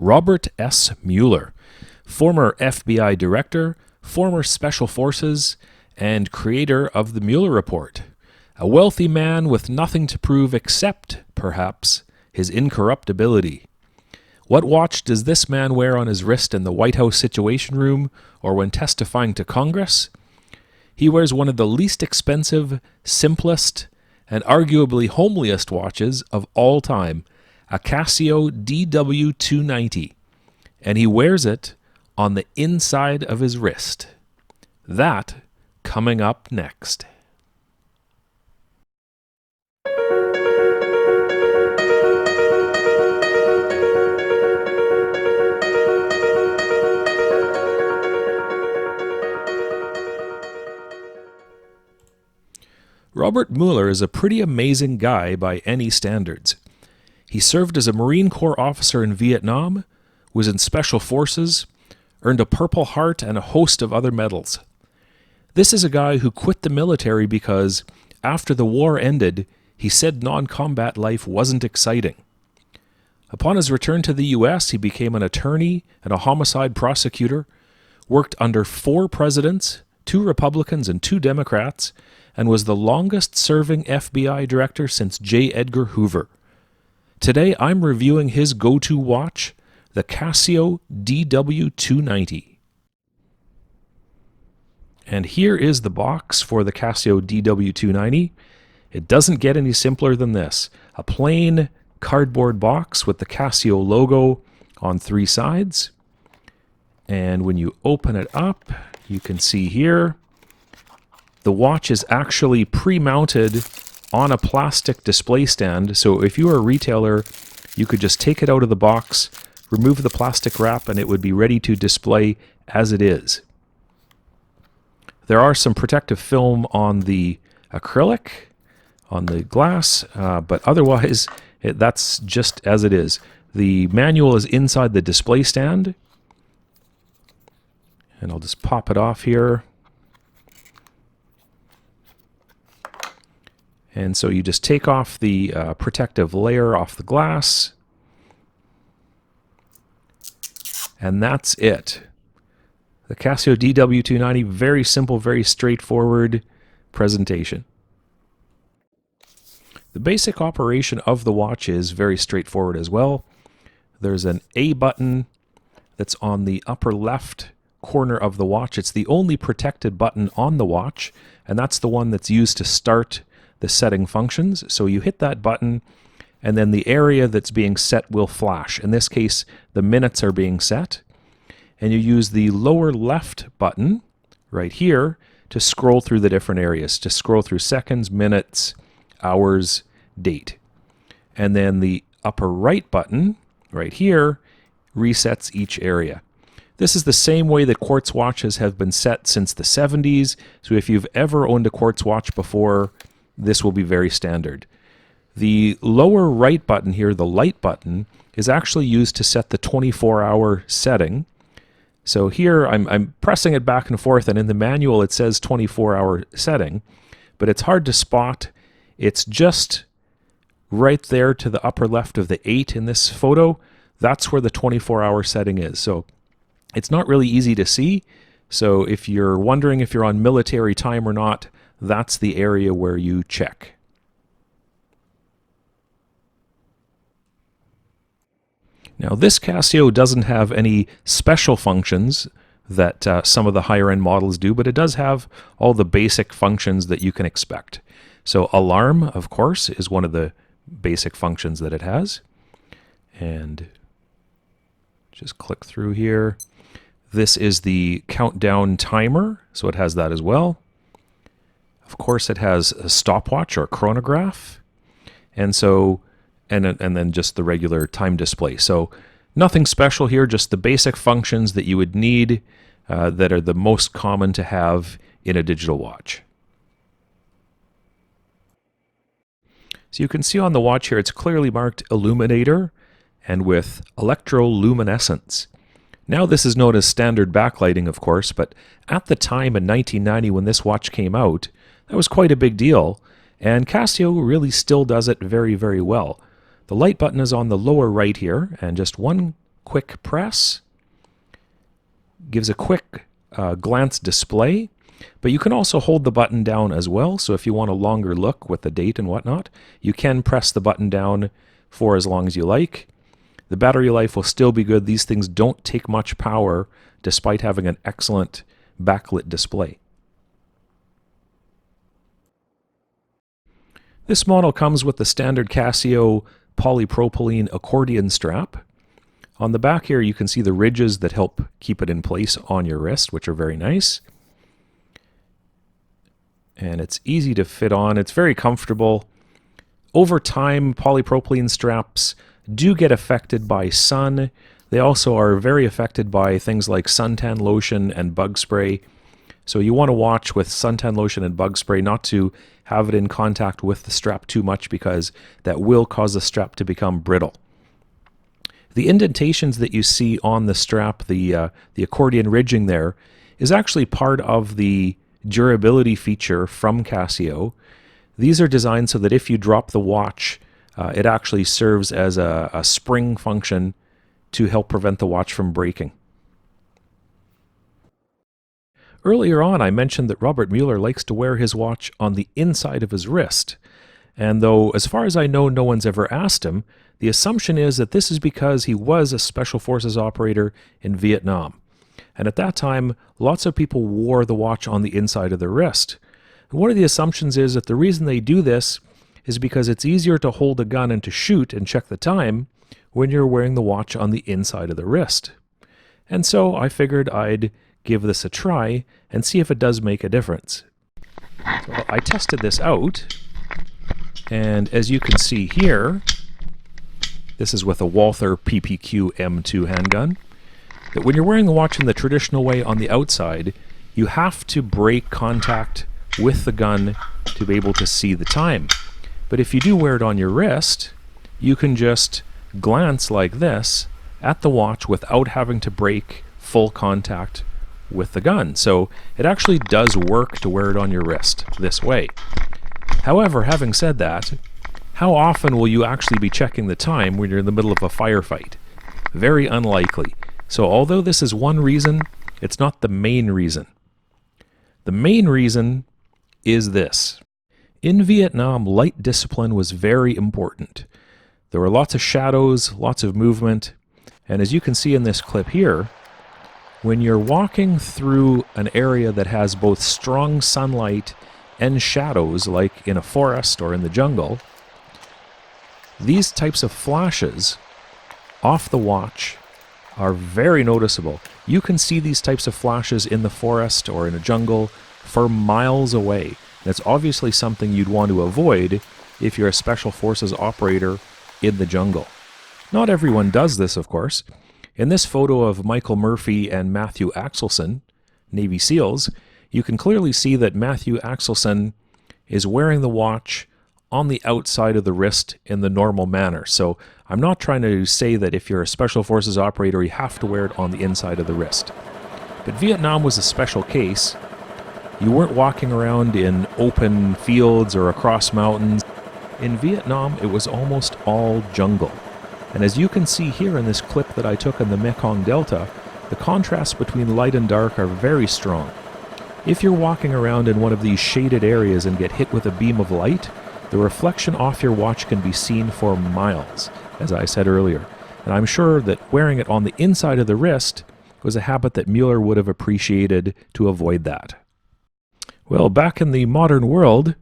Robert S. Mueller, former FBI director, former Special Forces, and creator of the Mueller Report. A wealthy man with nothing to prove except, perhaps, his incorruptibility. What watch does this man wear on his wrist in the White House Situation Room or when testifying to Congress? He wears one of the least expensive, simplest, and arguably homeliest watches of all time, a Casio DW-290, and he wears it on the inside of his wrist. That coming up next. Robert Mueller is a pretty amazing guy by any standards. He served as a Marine Corps officer in Vietnam, was in Special Forces, earned a Purple Heart and a host of other medals. This is a guy who quit the military because, after the war ended, he said non-combat life wasn't exciting. Upon his return to the U.S., he became an attorney and a homicide prosecutor, worked under 4 presidents, 2 Republicans and 2 Democrats, and was the longest-serving FBI director since J. Edgar Hoover. Today, I'm reviewing his go-to watch, the Casio DW-290. And here is the box for the Casio DW-290. It doesn't get any simpler than this. A plain cardboard box with the Casio logo on 3 sides. And when you open it up, you can see here, the watch is actually pre-mounted on a plastic display stand. So if you were a retailer, you could just take it out of the box, remove the plastic wrap, and it would be ready to display as it is. There are some protective film on the acrylic, on the glass, but otherwise, that's just as it is. The manual is inside the display stand. And I'll just pop it off here. And so you just take off the protective layer off the glass. And that's it. The Casio DW-290, very simple, very straightforward presentation. The basic operation of the watch is very straightforward as well. There's an A button that's on the upper left corner of the watch. It's the only protected button on the watch, and that's the one that's used to start the setting functions. So you hit that button, and then the area that's being set will flash. In this case, the minutes are being set. And you use the lower left button right here to scroll through the different areas, to scroll through seconds, minutes, hours, date. And then the upper right button right here resets each area. This is the same way that quartz watches have been set since the 70s. So if you've ever owned a quartz watch before, this will be very standard. The lower right button here, the light button, is actually used to set the 24-hour setting. So here I'm pressing it back and forth, and in the manual it says 24-hour setting, but it's hard to spot. It's just right there to the upper left of the 8 in this photo. That's where the 24-hour setting is. So it's not really easy to see. So if you're wondering if you're on military time or not, that's the area where you check. Now, this Casio doesn't have any special functions that some of the higher-end models do, but it does have all the basic functions that you can expect. So alarm, of course, is one of the basic functions that it has. And just click through here. This is the countdown timer, so it has that as well. Of course, it has a stopwatch or chronograph, and then just the regular time display. So nothing special here, just the basic functions that you would need that are the most common to have in a digital watch. So you can see on the watch here, it's clearly marked illuminator and with electroluminescence. Now this is known as standard backlighting, of course, but at the time in 1990 when this watch came out, that was quite a big deal, and Casio really still does it very, very well. The light button is on the lower right here, and just one quick press, gives a quick glance display, but you can also hold the button down as well. So if you want a longer look with the date and whatnot, you can press the button down for as long as you like. The battery life will still be good. These things don't take much power despite having an excellent backlit display. This model comes with the standard Casio polypropylene accordion strap. On the back here you can see the ridges that help keep it in place on your wrist, which are very nice. And it's easy to fit on. It's very comfortable. Over time, polypropylene straps do get affected by sun. They also are very affected by things like suntan lotion and bug spray. So you want to watch with suntan lotion and bug spray not to have it in contact with the strap too much, because that will cause the strap to become brittle. The indentations that you see on the strap, the accordion ridging there, is actually part of the durability feature from Casio. These are designed so that if you drop the watch, it actually serves as a spring function to help prevent the watch from breaking. Earlier on, I mentioned that Robert Mueller likes to wear his watch on the inside of his wrist. And though, as far as I know, no one's ever asked him, the assumption is that this is because he was a Special Forces operator in Vietnam. And at that time, lots of people wore the watch on the inside of their wrist. And one of the assumptions is that the reason they do this is because it's easier to hold a gun and to shoot and check the time when you're wearing the watch on the inside of the wrist. And so I figured I'd give this a try and see if it does make a difference. So I tested this out, and as you can see here, this is with a Walther PPQ M2 handgun, that when you're wearing the watch in the traditional way on the outside, you have to break contact with the gun to be able to see the time. But if you do wear it on your wrist, you can just glance like this at the watch without having to break full contact with the gun. So it actually does work to wear it on your wrist this way. However, having said that, how often will you actually be checking the time when you're in the middle of a firefight? Very unlikely. So although this is one reason, it's not the main reason. The main reason is this. In Vietnam, light discipline was very important. There were lots of shadows, lots of movement, and as you can see in this clip here, when you're walking through an area that has both strong sunlight and shadows, like in a forest or in the jungle, these types of flashes off the watch are very noticeable. You can see these types of flashes in the forest or in a jungle for miles away. And it's obviously something you'd want to avoid if you're a Special Forces operator in the jungle. Not everyone does this, of course. In this photo of Michael Murphy and Matthew Axelson, Navy SEALs, you can clearly see that Matthew Axelson is wearing the watch on the outside of the wrist in the normal manner. So I'm not trying to say that if you're a Special Forces operator, you have to wear it on the inside of the wrist. But Vietnam was a special case. You weren't walking around in open fields or across mountains. In Vietnam, it was almost all jungle. And as you can see here in this clip that I took in the Mekong Delta, the contrasts between light and dark are very strong. If you're walking around in one of these shaded areas and get hit with a beam of light, the reflection off your watch can be seen for miles, as I said earlier. And I'm sure that wearing it on the inside of the wrist was a habit that Mueller would have appreciated to avoid that. Well, back in the modern world,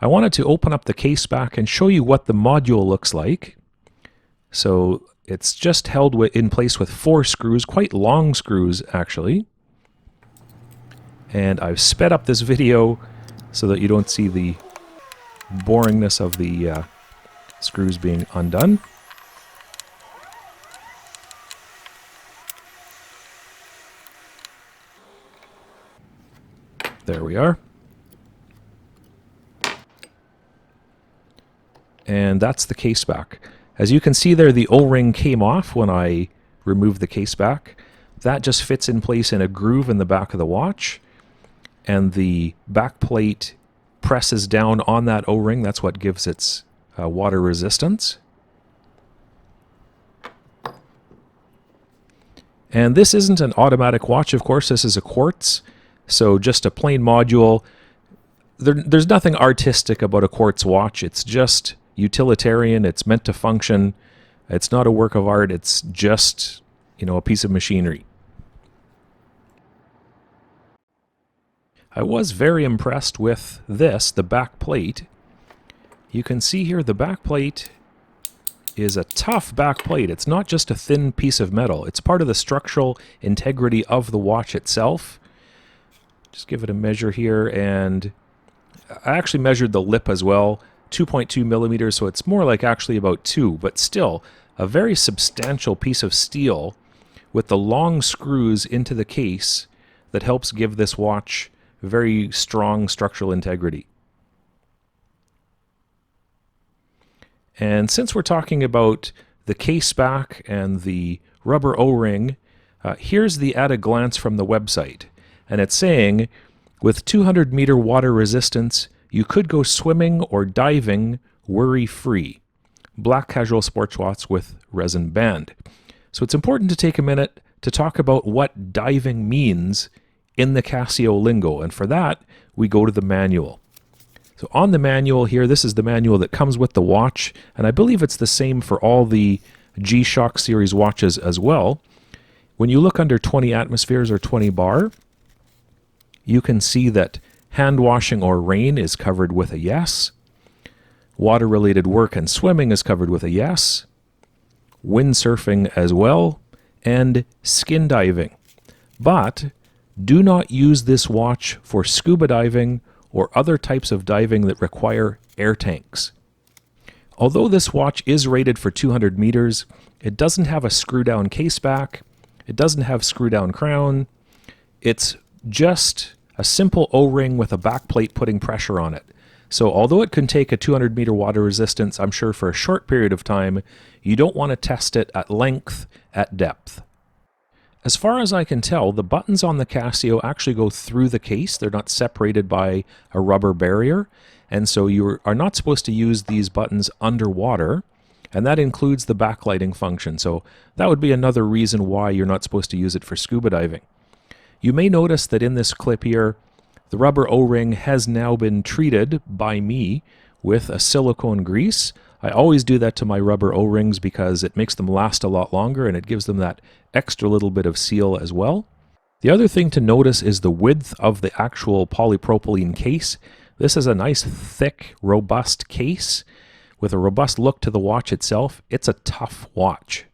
I wanted to open up the case back and show you what the module looks like. So it's just held in place with 4 screws, quite long screws actually. And I've sped up this video so that you don't see the boringness of the screws being undone. There we are. And that's the case back. As you can see there, the O-ring came off when I removed the case back. That just fits in place in a groove in the back of the watch. And the back plate presses down on that O-ring. That's what gives its water resistance. And this isn't an automatic watch, of course. This is a quartz, so just a plain module. There's nothing artistic about a quartz watch. It's just utilitarian. It's meant to function. It's not a work of art. It's just, a piece of machinery. I was very impressed with this, the back plate. You can see here the back plate is a tough back plate. It's not just a thin piece of metal. It's part of the structural integrity of the watch itself. Just give it a measure here, and I actually measured the lip as well, 2.2 millimeters, so it's more like actually about 2, but still a very substantial piece of steel with the long screws into the case that helps give this watch very strong structural integrity. And since we're talking about the case back and the rubber O-ring, here's the at a glance from the website. And it's saying, with 200 meter water resistance, you could go swimming or diving worry-free. Black casual sports watch with resin band. So it's important to take a minute to talk about what diving means in the Casio lingo. And for that, we go to the manual. So on the manual here, this is the manual that comes with the watch, and I believe it's the same for all the G-Shock series watches as well. When you look under 20 atmospheres or 20 bar, you can see that hand washing or rain is covered with a yes. Water-related work and swimming is covered with a yes. Windsurfing as well, and skin diving. But do not use this watch for scuba diving or other types of diving that require air tanks. Although this watch is rated for 200 meters, it doesn't have a screw-down case back, it doesn't have screw-down crown, it's just a simple O-ring with a back plate putting pressure on it. So although it can take a 200 meter water resistance, I'm sure for a short period of time, you don't want to test it at length, at depth. As far as I can tell, the buttons on the Casio actually go through the case. They're not separated by a rubber barrier. And so you are not supposed to use these buttons underwater. And that includes the backlighting function. So that would be another reason why you're not supposed to use it for scuba diving. You may notice that in this clip here, the rubber O-ring has now been treated by me with a silicone grease. I always do that to my rubber O-rings because it makes them last a lot longer and it gives them that extra little bit of seal as well. The other thing to notice is the width of the actual polypropylene case. This is a nice, thick, robust case with a robust look to the watch itself. It's a tough watch.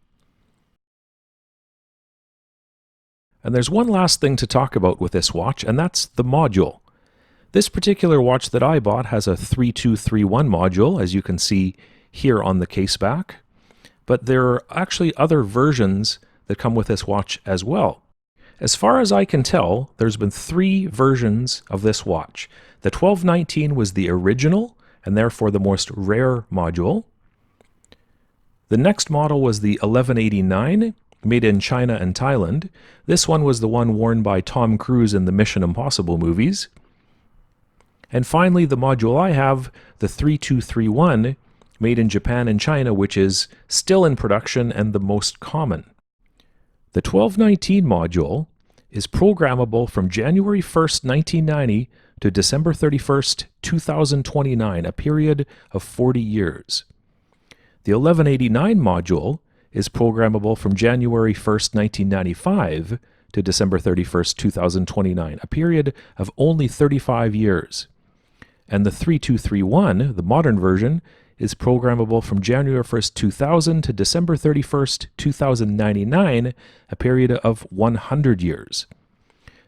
And there's one last thing to talk about with this watch, and that's the module. This particular watch that I bought has a 3231 module, as you can see here on the case back. But there are actually other versions that come with this watch as well. As far as I can tell, there's been 3 versions of this watch. The 1219 was the original, and therefore the most rare module. The next model was the 1189, made in China and Thailand. This one was the one worn by Tom Cruise in the Mission Impossible movies. And finally, the module I have, the 3231, made in Japan and China, which is still in production and the most common. The 1219 module is programmable from January 1st, 1990 to December 31st, 2029, a period of 40 years. The 1189 module is programmable from January 1st, 1995 to December 31st, 2029, a period of only 35 years. And the 3231, the modern version, is programmable from January 1st, 2000 to December 31st, 2099, a period of 100 years.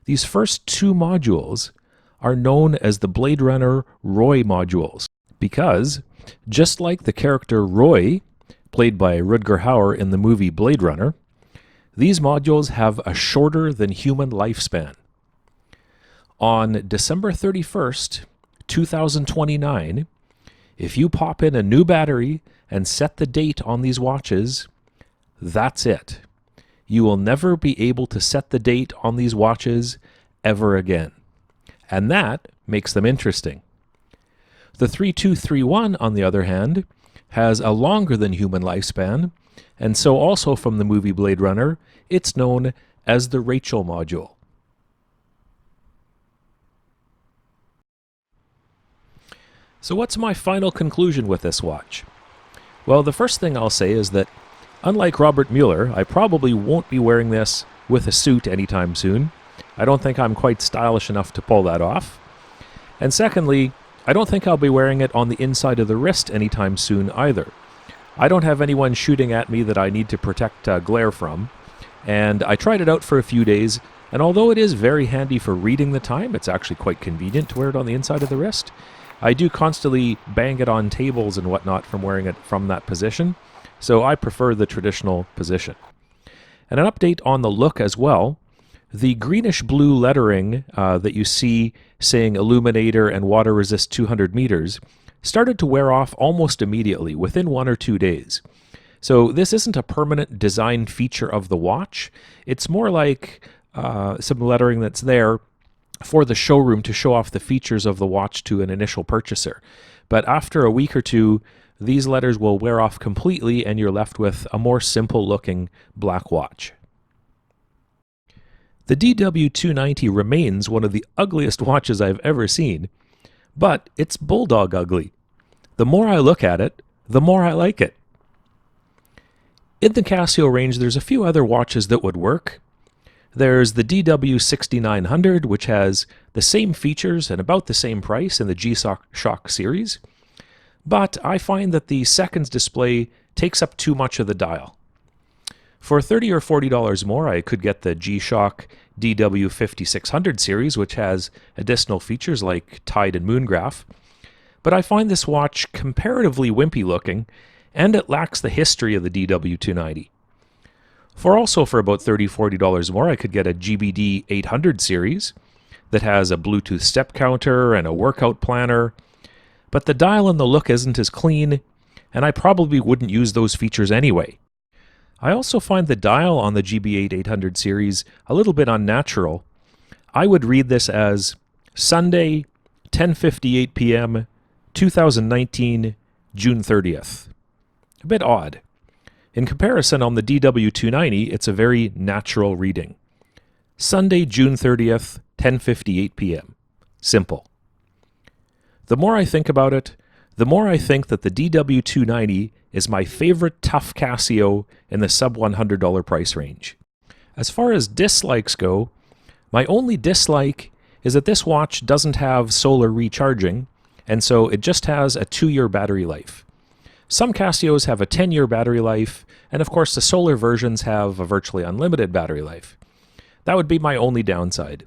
These first 2 modules are known as the Bladerunner Roy Modules because, just like the character Roy, played by Rutger Hauer in the movie Blade Runner, these modules have a shorter than human lifespan. On December 31st, 2029, if you pop in a new battery and set the date on these watches, that's it. You will never be able to set the date on these watches ever again. And that makes them interesting. The 3231, on the other hand, has a longer than human lifespan, and so also from the movie Blade Runner, it's known as the Rachel module. So what's my final conclusion with this watch? Well, the first thing I'll say is that, unlike Robert Mueller, I probably won't be wearing this with a suit anytime soon. I don't think I'm quite stylish enough to pull that off. And secondly, I don't think I'll be wearing it on the inside of the wrist anytime soon either. I don't have anyone shooting at me that I need to protect glare from. And I tried it out for a few days, and although it is very handy for reading the time, it's actually quite convenient to wear it on the inside of the wrist. I do constantly bang it on tables and whatnot from wearing it from that position, so I prefer the traditional position. And an update on the look as well. The greenish-blue lettering that you see saying Illuminator and Water Resist 200 meters started to wear off almost immediately, within 1 or 2 days. So this isn't a permanent design feature of the watch. It's more like some lettering that's there for the showroom to show off the features of the watch to an initial purchaser. But after a week or two, these letters will wear off completely and you're left with a more simple looking black watch. The DW-290 remains one of the ugliest watches I've ever seen, but it's bulldog ugly. The more I look at it, the more I like it. In the Casio range, there's a few other watches that would work. There's the DW-6900, which has the same features and about the same price in the G-Shock series, but I find that the seconds display takes up too much of the dial. For $30 or $40 more, I could get the G-Shock DW-5600 series, which has additional features like tide and moon graph, but I find this watch comparatively wimpy looking, and it lacks the history of the DW-290. For about $30, $40 more, I could get a GBD 800 series that has a Bluetooth step counter and a workout planner, but the dial and the look isn't as clean, and I probably wouldn't use those features anyway. I also find the dial on the GB8 800 series a little bit unnatural. I would read this as Sunday, 10:58 p.m., 2019, June 30th. A bit odd. In comparison, on the DW-290, it's a very natural reading. Sunday, June 30th, 10:58 p.m. Simple. The more I think about it, the more I think that the DW-290 is my favorite tough Casio in the sub $100 price range. As far as dislikes go, my only dislike is that this watch doesn't have solar recharging, and so it just has a 2-year battery life. Some Casios have a 10-year battery life, and of course the solar versions have a virtually unlimited battery life. That would be my only downside.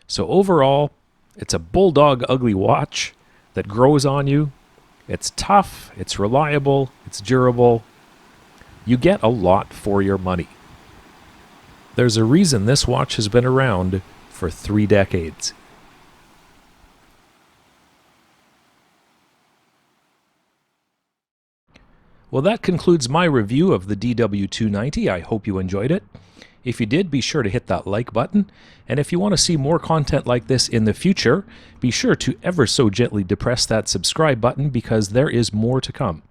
So overall, it's a bulldog ugly watch that grows on you. It's tough, it's reliable, it's durable. You get a lot for your money. There's a reason this watch has been around for 3 decades. Well, that concludes my review of the DW-290. I hope you enjoyed it. If you did, be sure to hit that like button. And if you want to see more content like this in the future, be sure to ever so gently depress that subscribe button because there is more to come.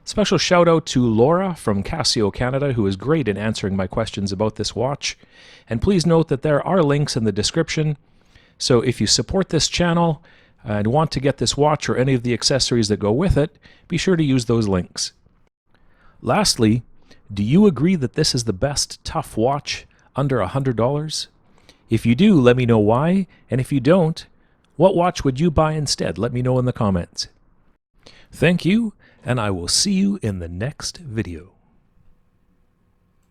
Special shout out to Laura from Casio Canada, who is great in answering my questions about this watch. And please note that there are links in the description. So if you support this channel and want to get this watch or any of the accessories that go with it, be sure to use those links. Lastly, do you agree that this is the best tough watch under $100? If you do, let me know why, and if you don't, what watch would you buy instead? Let me know in the comments. Thank you, and I will see you in the next video.